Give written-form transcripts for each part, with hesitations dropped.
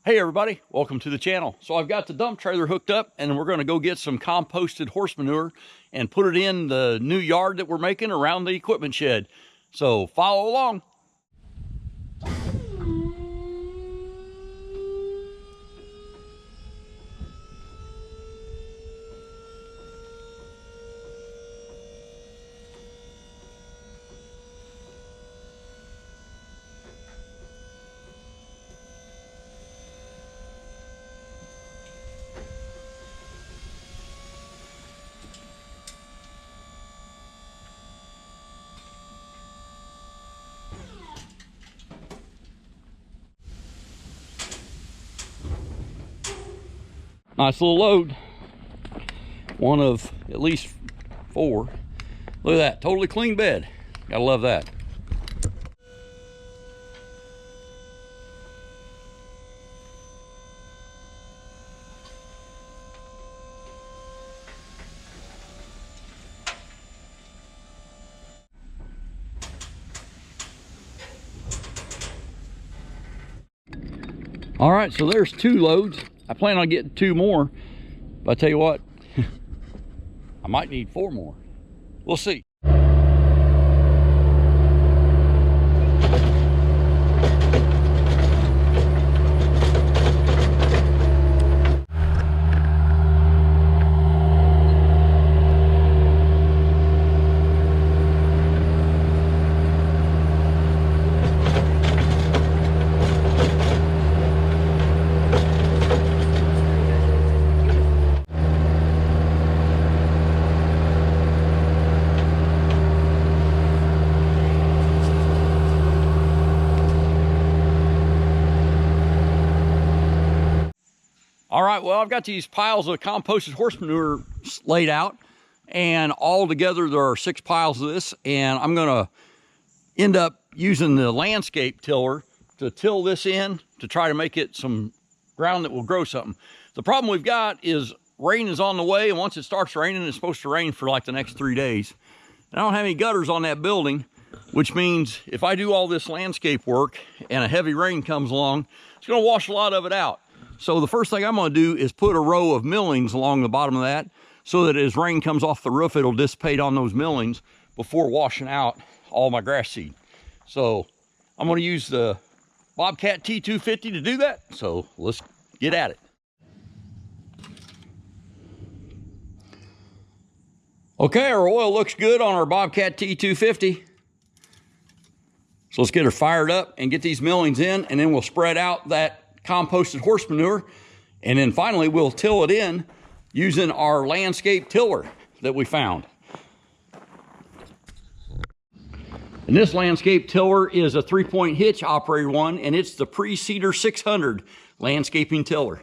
Hey everybody, welcome to the channel. So I've got the dump trailer hooked up and we're gonna go get some composted horse manure and put it in the new yard that we're making around the equipment shed. So follow along. Nice little load. One of at least 4. Look at that, totally clean bed. Gotta love that. All right, so there's 2 loads. I plan on getting 2 more, but I tell you what, I might need 4 more. We'll see. All right, well, I've got these piles of composted horse manure laid out, and all together there are 6 piles of this, and I'm gonna end up using the landscape tiller to till this in to try to make it some ground that will grow something. The problem we've got is rain is on the way, and once it starts raining, it's supposed to rain for like the next 3 days. And I don't have any gutters on that building, which means if I do all this landscape work and a heavy rain comes along, it's gonna wash a lot of it out. So the first thing I'm gonna do is put a row of millings along the bottom of that so that as rain comes off the roof, it'll dissipate on those millings before washing out all my grass seed. So I'm gonna use the Bobcat T250 to do that. So let's get at it. Okay, our oil looks good on our Bobcat T250. So let's get her fired up and get these millings in, and then we'll spread out that composted horse manure, and then finally we'll till it in using our landscape tiller that we found. And this landscape tiller is a 3-point hitch operated one, and it's the Pre-Cedar 600 landscaping tiller.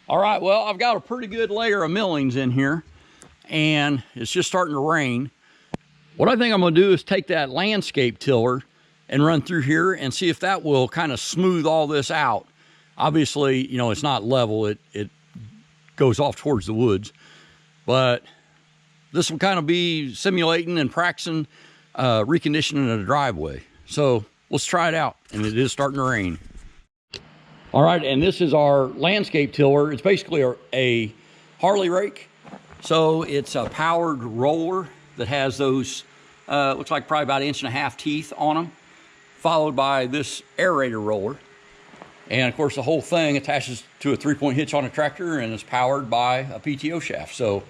All right, well, I've got a pretty good layer of millings in here, and it's just starting to rain. What I think I'm gonna do is take that landscape tiller and run through here and see if that will kind of smooth all this out. Obviously, you know, it's not level, it goes off towards the woods, but this will kind of be simulating and practicing reconditioning a driveway. So let's try it out, and it is starting to rain. All right, and this is our landscape tiller. It's basically a Harley rake. So it's a powered roller that has those, looks like probably about 1.5 inch teeth on them, followed by this aerator roller. And of course, the whole thing attaches to a 3-point hitch on a tractor and is powered by a PTO shaft. So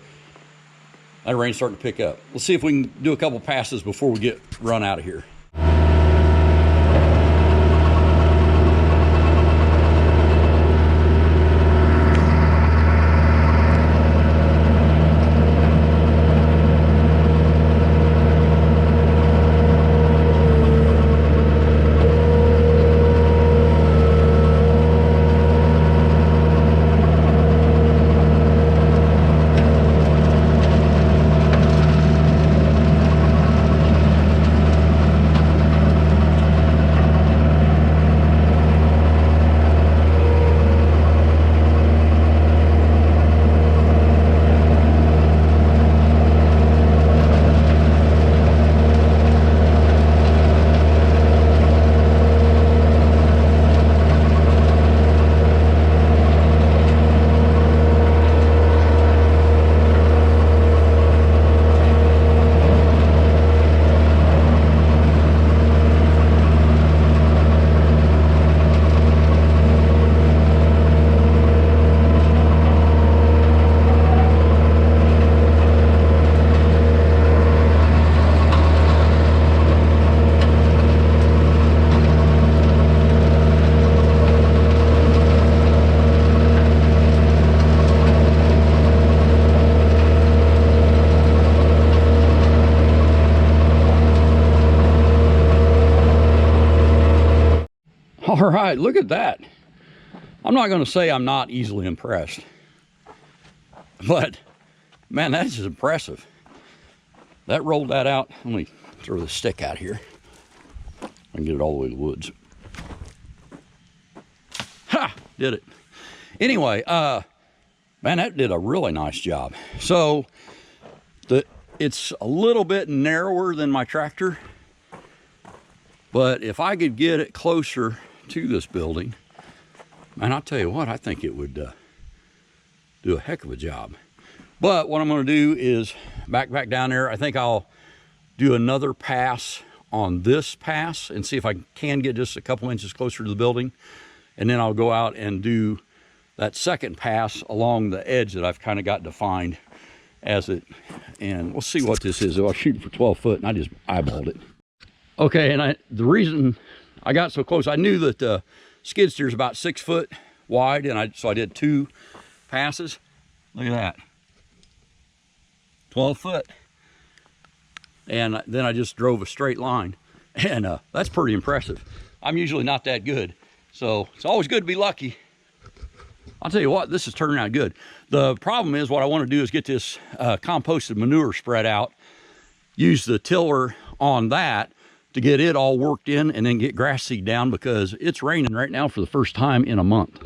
that rain's starting to pick up. Let's see if we can do a couple passes before we get run out of here. All right, look at that. I'm not going to say I'm not easily impressed, but man, that is impressive. That rolled that out. Let me throw the stick out here. I can get it all the way to the woods. Ha! Did it. Anyway, man, that did a really nice job. So it's a little bit narrower than my tractor, but if I could get it closer to this building, man, I'll tell you what, I think it would do a heck of a job. But what I'm going to do is back down there. I think I'll do another pass on this pass and see if I can get just a couple inches closer to the building, and then I'll go out and do that second pass along the edge that I've kind of got defined as it. And we'll see what this is. I was shooting for 12 foot and I just eyeballed it. Okay, and the reason I got so close, I knew that the skid steer is about 6 foot wide, and so I did 2 passes. Look at that, 12 foot. And then I just drove a straight line, and that's pretty impressive. I'm usually not that good, so it's always good to be lucky. I'll tell you what, this is turning out good. The problem is, what I want to do is get this composted manure spread out, use the tiller on that to get it all worked in, and then get grass seed down, because it's raining right now for the first time in a month.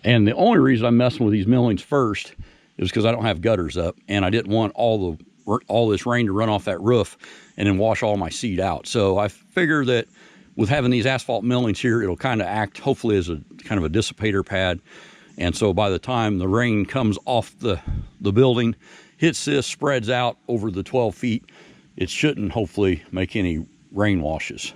And the only reason I'm messing with these millings first is because I don't have gutters up, and I didn't want all this rain to run off that roof and then wash all my seed out. So I figure that with having these asphalt millings here, it'll kind of act hopefully as a kind of a dissipator pad. And so by the time the rain comes off the building, hits this, spreads out over the 12 feet, it shouldn't hopefully make any rain washes.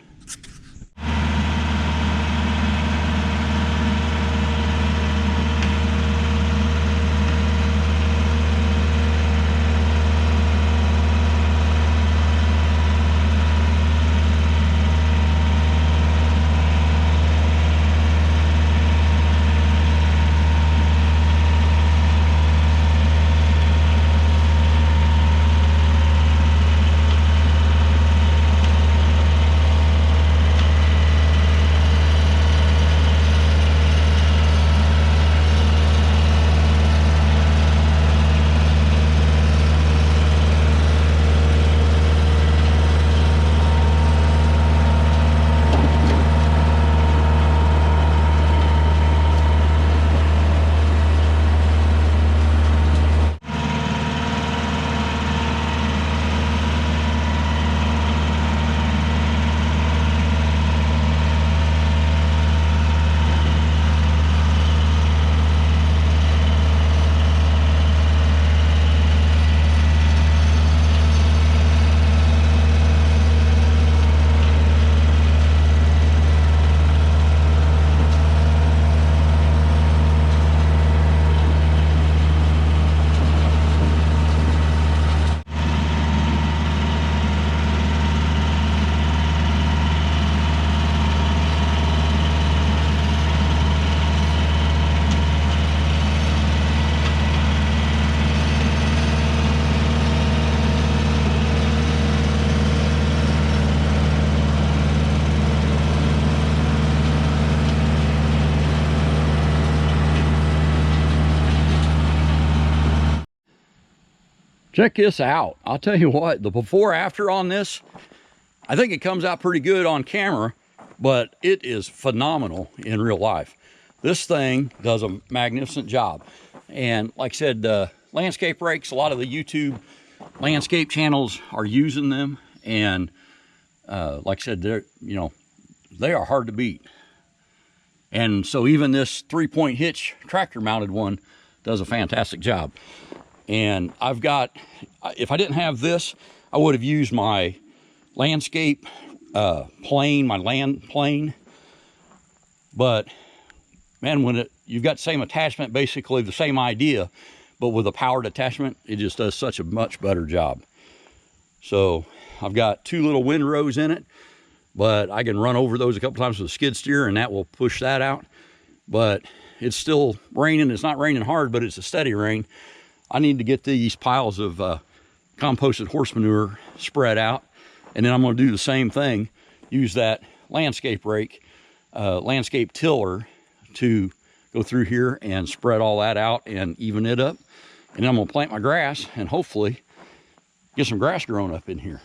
Check this out. I'll tell you what, the before after on this, I think it comes out pretty good on camera, but it is phenomenal in real life. This thing does a magnificent job. And like I said, landscape rakes, a lot of the YouTube landscape channels are using them. And like I said, they are hard to beat. And so even this 3-point hitch tractor mounted one does a fantastic job. And I've got, if I didn't have this, I would have used my landscape plane, my land plane. But man, when you've got the same attachment, basically the same idea, but with a powered attachment, it just does such a much better job. So I've got 2 little windrows in it, but I can run over those a couple times with a skid steer and that will push that out. But it's still raining. It's not raining hard, but it's a steady rain. I need to get these piles of composted horse manure spread out. And then I'm going to do the same thing, use that landscape rake, landscape tiller to go through here and spread all that out and even it up. And then I'm going to plant my grass and hopefully get some grass growing up in here.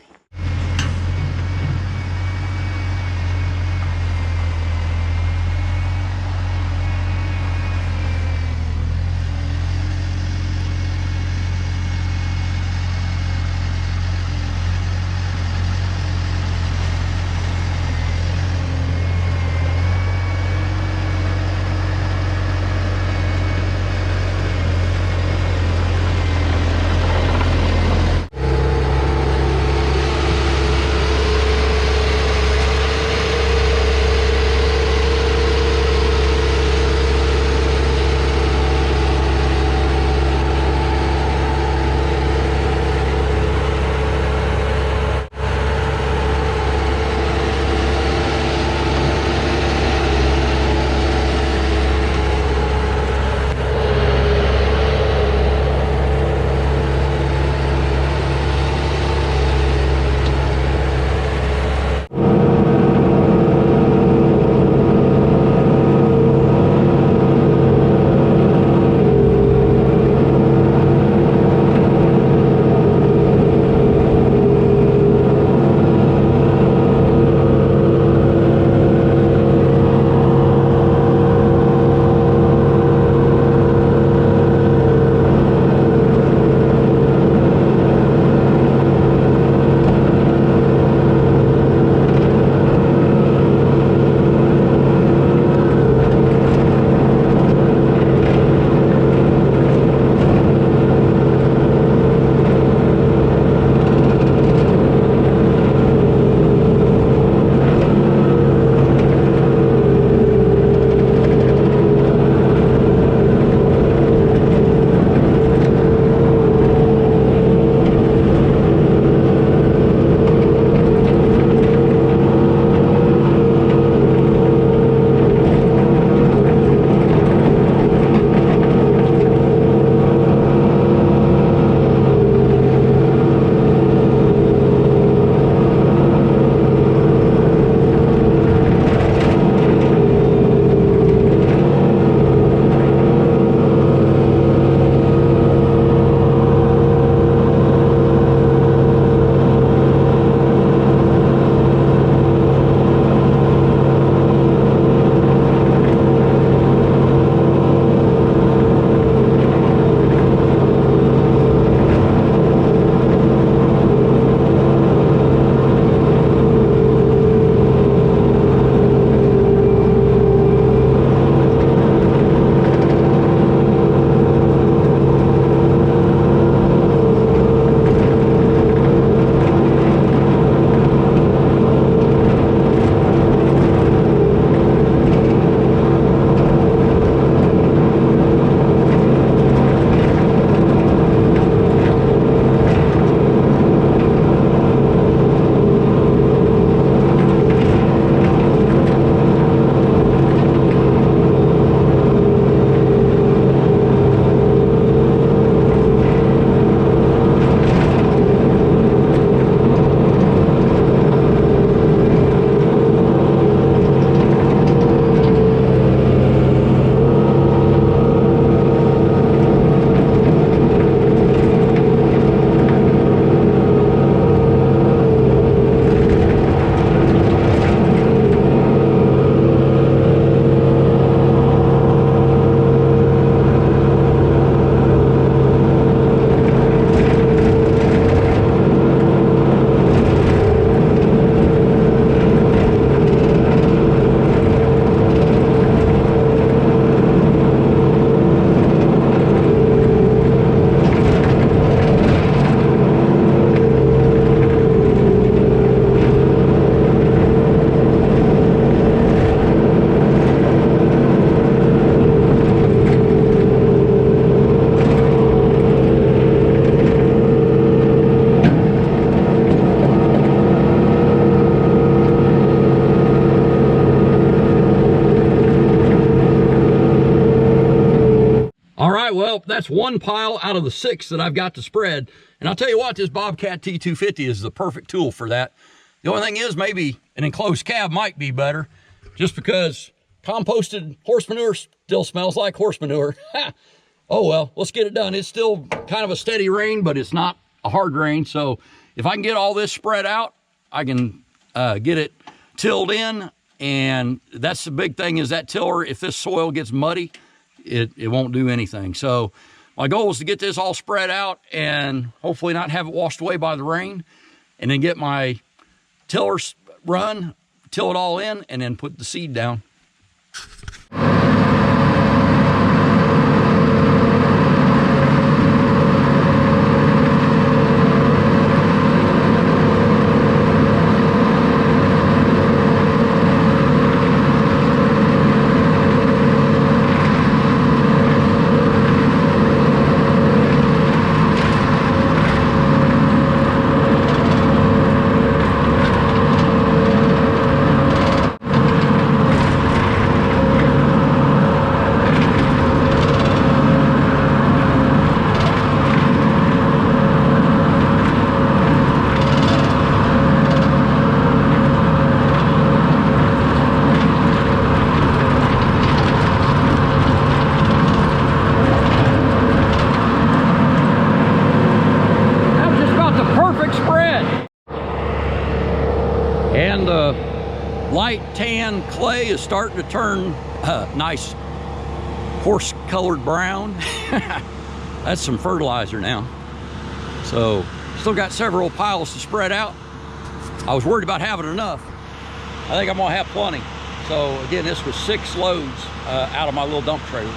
right, well, that's one pile out of the 6 that I've got to spread. And I'll tell you what, this Bobcat T250 is the perfect tool for that. The only thing is maybe an enclosed cab might be better, just because composted horse manure still smells like horse manure. Oh well, let's get it done. It's still kind of a steady rain, but it's not a hard rain. So if I can get all this spread out, I can get it tilled in. And that's the big thing, is that tiller, if this soil gets muddy, it won't do anything. So my goal is to get this all spread out and hopefully not have it washed away by the rain, and then get my tillers run, till it all in, and then put the seed down. And the light tan clay is starting to turn nice horse colored brown. That's some fertilizer now. So still got several piles to spread out. I was worried about having enough. I think I'm gonna have plenty. So again, this was 6 loads out of my little dump trailer.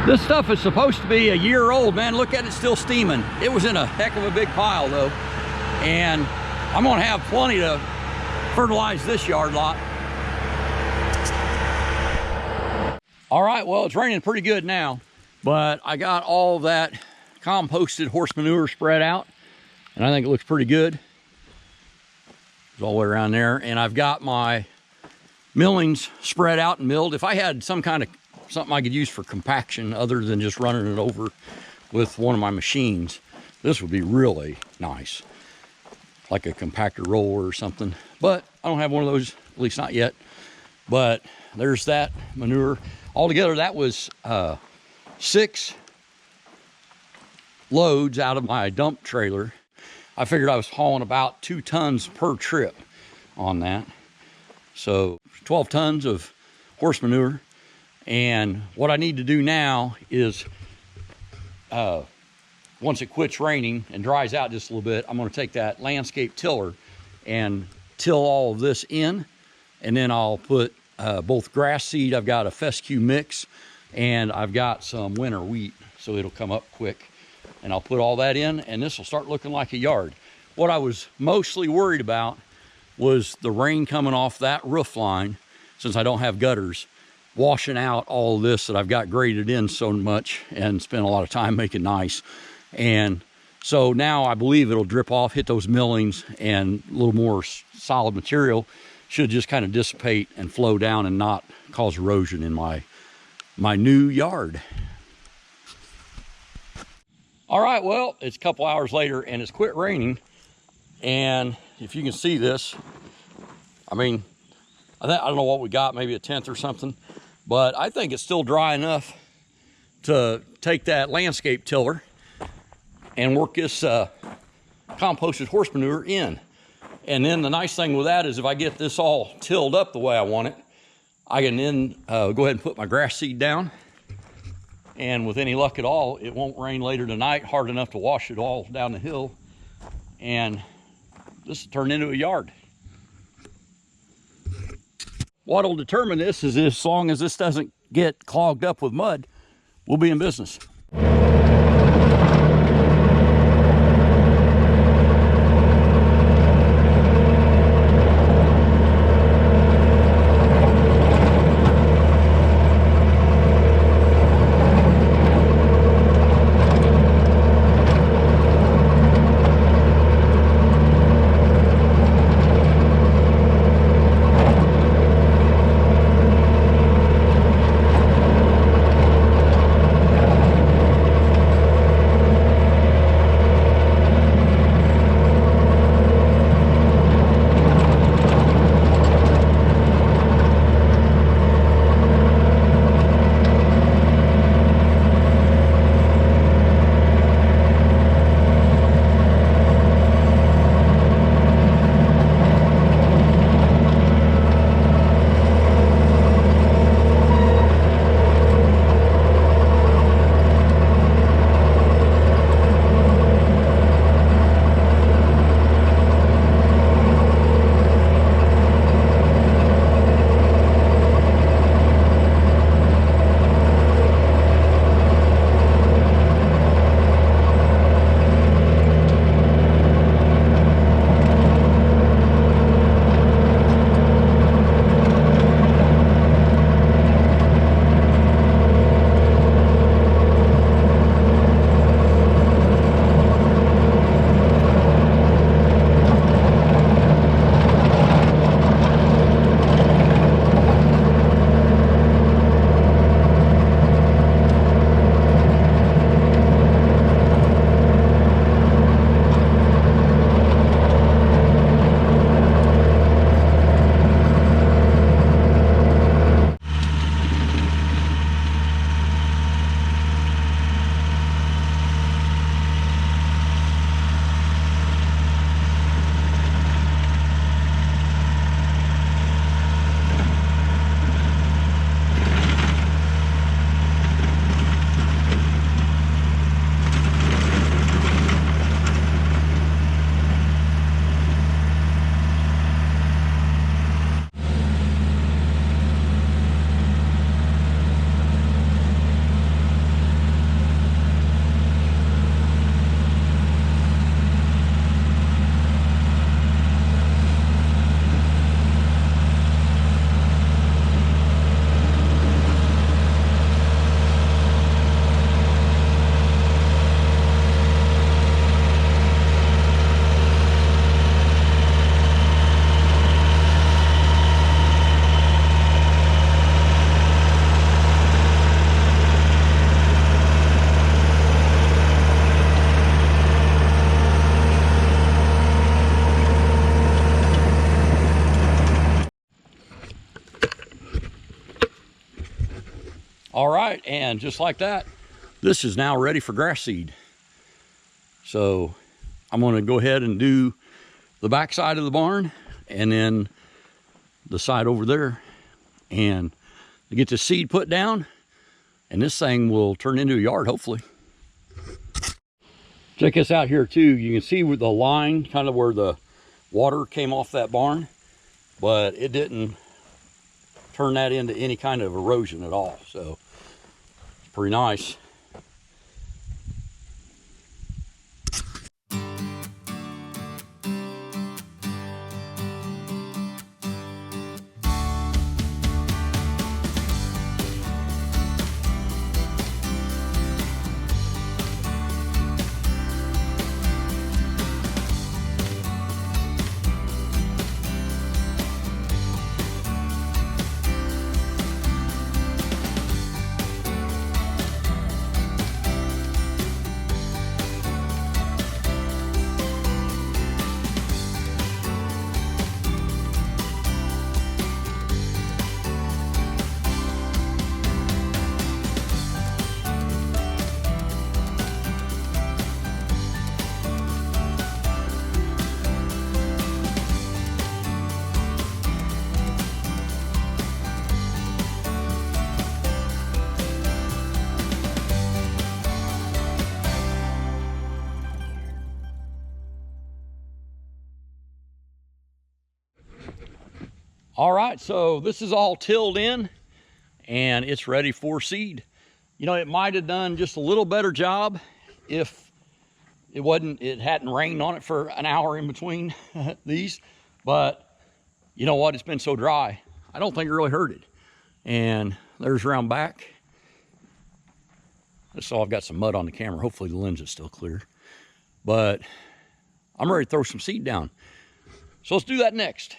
This stuff is supposed to be a year old, man. Look at it, still steaming. It was in a heck of a big pile though. And I'm gonna have plenty to fertilize this yard lot. All right, well, it's raining pretty good now, but I got all that composted horse manure spread out, and I think it looks pretty good. It's all the way around there, and I've got my millings spread out and milled. If I had some kind of something I could use for compaction other than just running it over with one of my machines, this would be really nice, like a compactor roller or something. But I don't have one of those, at least not yet. But there's that manure. Altogether, that was 6 loads out of my dump trailer. I figured I was hauling about 2 tons per trip on that. So 12 tons of horse manure. And what I need to do now is, once it quits raining and dries out just a little bit, I'm going to take that landscape tiller and till all of this in, and then I'll put both grass seed. I've got a fescue mix, and I've got some winter wheat, so it'll come up quick. And I'll put all that in, and this will start looking like a yard. What I was mostly worried about was the rain coming off that roof line, since I don't have gutters, washing out all of this that I've got graded in so much and spent a lot of time making nice. And so now I believe it'll drip off, hit those millings, and a little more solid material should just kind of dissipate and flow down and not cause erosion in my new yard. All right, well, it's a couple hours later and it's quit raining. And if you can see this, I mean, I don't know what we got, maybe a 1/10 or something, but I think it's still dry enough to take that landscape tiller and work this composted horse manure in. And then the nice thing with that is if I get this all tilled up the way I want it, I can then go ahead and put my grass seed down. And with any luck at all, it won't rain later tonight hard enough to wash it all down the hill. And this will turn into a yard. What'll determine this is, as long as this doesn't get clogged up with mud, we'll be in business. All right, and just like that, this is now ready for grass seed. So I'm gonna go ahead and do the back side of the barn and then the side over there, and get the seed put down, and this thing will turn into a yard, hopefully. Check this out here too. You can see with the line, kind of where the water came off that barn, but it didn't turn that into any kind of erosion at all. So it's pretty nice. All right, so this is all tilled in and it's ready for seed. You know, it might have done just a little better job if it hadn't rained on it for an hour in between these, but you know what, it's been so dry, I don't think it really hurt it. And there's around back. So I've got some mud on the camera. Hopefully the lens is still clear, but I'm ready to throw some seed down. So let's do that next.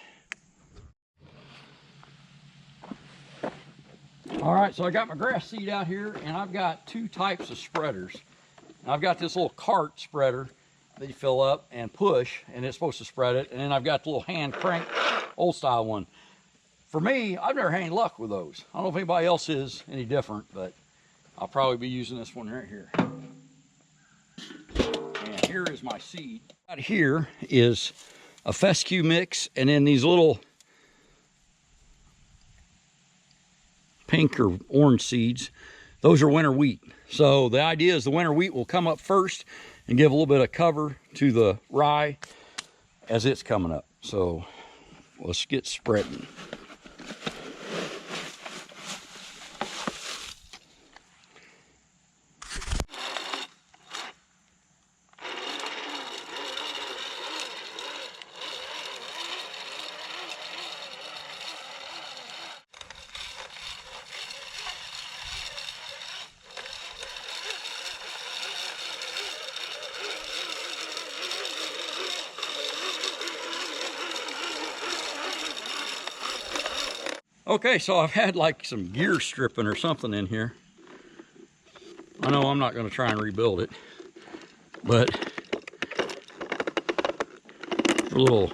All right, so I got my grass seed out here, and I've got two types of spreaders. I've got this little cart spreader that you fill up and push, and it's supposed to spread it. And then I've got the little hand crank, old style one. For me, I've never had any luck with those. I don't know if anybody else is any different, but I'll probably be using this one right here. And here is my seed. Out here is a fescue mix, and then these little pink or orange seeds. Those are winter wheat. So the idea is the winter wheat will come up first and give a little bit of cover to the rye as it's coming up. So let's get spreading. Okay, so I've had like some gear stripping or something in here. I know I'm not going to try and rebuild it, but a little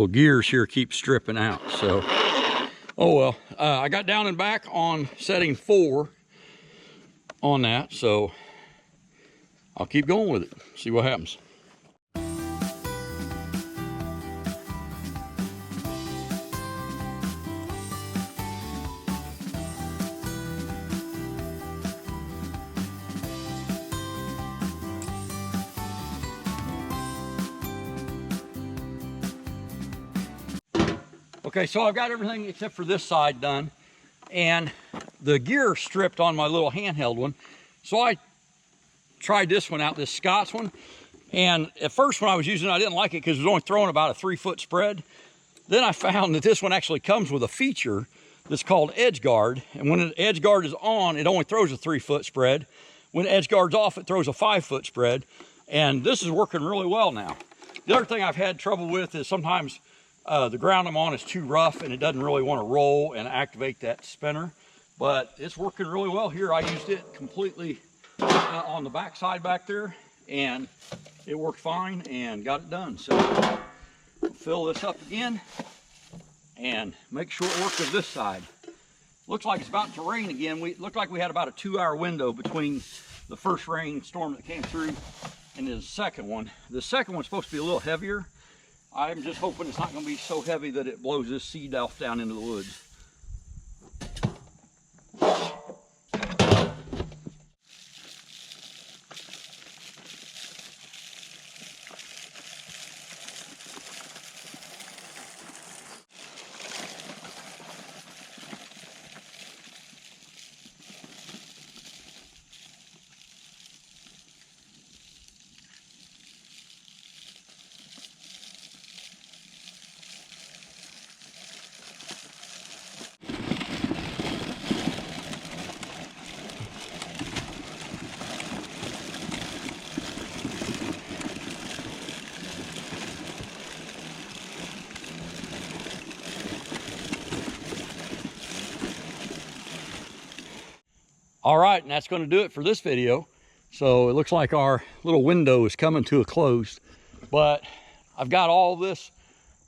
gears here keep stripping out. So, oh well. I got down and back on setting 4 on that, so I'll keep going with it. See what happens. Okay, so I've got everything except for this side done, and the gear stripped on my little handheld one. So I tried this one out, this Scott's one, and at first when I was using it, I didn't like it because it was only throwing about a 3-foot spread. Then I found that this one actually comes with a feature that's called edge guard, and when the edge guard is on, it only throws a 3-foot spread. When the edge guard's off, it throws a 5-foot spread, and this is working really well now. The other thing I've had trouble with is sometimes the ground I'm on is too rough and it doesn't really want to roll and activate that spinner, but it's working really well here. I used it completely on the back side back there, and it worked fine and got it done. So fill this up again and make sure it works with this side. Looks like it's about to rain again. We looked like we had about a 2-hour window between the first rain storm that came through and the second one. The second one's supposed to be a little heavier. I'm just hoping it's not going to be so heavy that it blows this seed off down into the woods. All right, and that's going to do it for this video. So it looks like our little window is coming to a close, but I've got all this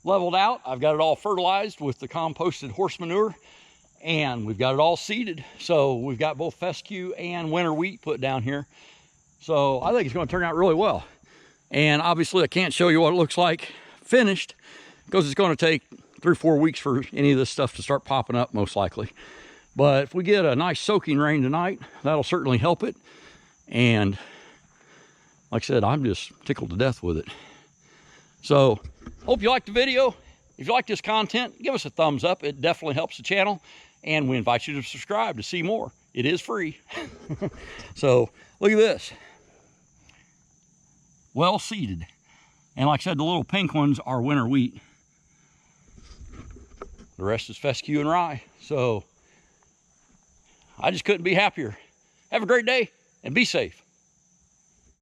leveled out. I've got it all fertilized with the composted horse manure, and we've got it all seeded. So we've got both fescue and winter wheat put down here. So I think it's going to turn out really well. And obviously I can't show you what it looks like finished because it's going to take 3 or 4 weeks for any of this stuff to start popping up, most likely. But if we get a nice soaking rain tonight, that'll certainly help it. And like I said, I'm just tickled to death with it. So hope you liked the video. If you like this content, give us a thumbs up. It definitely helps the channel. And we invite you to subscribe to see more. It is free. So look at this. Well seeded. And like I said, the little pink ones are winter wheat. The rest is fescue and rye. So I just couldn't be happier. Have a great day and be safe.